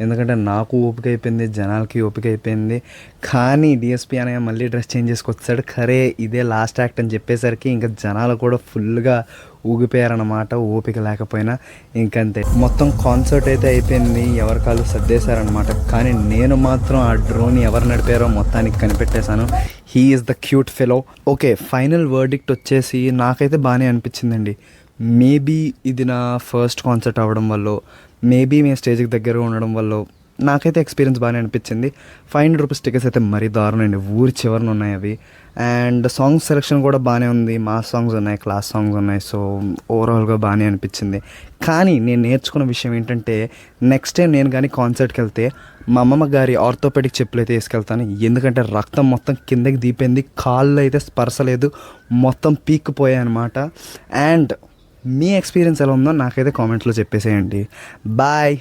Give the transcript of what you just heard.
ఎందుకంటే నాకు ఓపిక అయిపోయింది, జనాలకి ఓపిక అయిపోయింది. కానీ డిఎస్పి అనే మళ్ళీ డ్రెస్ చేంజ్ చేసుకొచ్చాడు. ఖరే ఇదే లాస్ట్ యాక్ట్ అని చెప్పేసరికి ఇంకా జనాలు కూడా ఫుల్గా ఊగిపోయారన్నమాట, ఓపిక లేకపోయినా. ఇంకంతే, మొత్తం కాన్సర్ట్ అయితే అయిపోయింది, ఎవరి కాళ్ళు సర్దేశారనమాట. కానీ నేను మాత్రం ఆ డ్రోన్ ఎవరు నడిపారో మొత్తానికి కనిపెట్టేశాను. He is the cute fellow. Okay, final verdict వచ్చేసి నాకైతే బాగానే అనిపించిందండి. మేబీ ఇది నా ఫస్ట్ కాన్సర్ట్ అవ్వడం వల్ల, మేబీ మేము స్టేజ్కి దగ్గర ఉండడం వల్ల నాకైతే ఎక్స్పీరియన్స్ బాగానే అనిపించింది. 500 రూపీస్ టికెట్స్ అయితే మరీ దారుణం అండి, ఊరి చివరన ఉన్నాయి అవి. అండ్ సాంగ్ సెలెక్షన్ కూడా బాగానే ఉంది, మాస్ సాంగ్స్ ఉన్నాయి, క్లాస్ సాంగ్స్ ఉన్నాయి. సో ఓవరాల్గా బాగానే అనిపించింది. కానీ నేను నేర్చుకున్న విషయం ఏంటంటే, నెక్స్ట్ టైం నేను కానీ కాన్సర్ట్కి వెళ్తే మా అమ్మమ్మ గారి ఆర్థోపెడిక్ చెప్పులు అయితే వేసుకెళ్తాను. ఎందుకంటే రక్తం మొత్తం కిందకి దీపింది, కాళ్ళు అయితే స్పర్శ లేదు, మొత్తం పీక్కుపోయాయి అనమాట. అండ్ మీ ఎక్స్పీరియన్స్ ఎలా ఉందో నాకైతే కామెంట్లో చెప్పేసేయండి. బాయ్.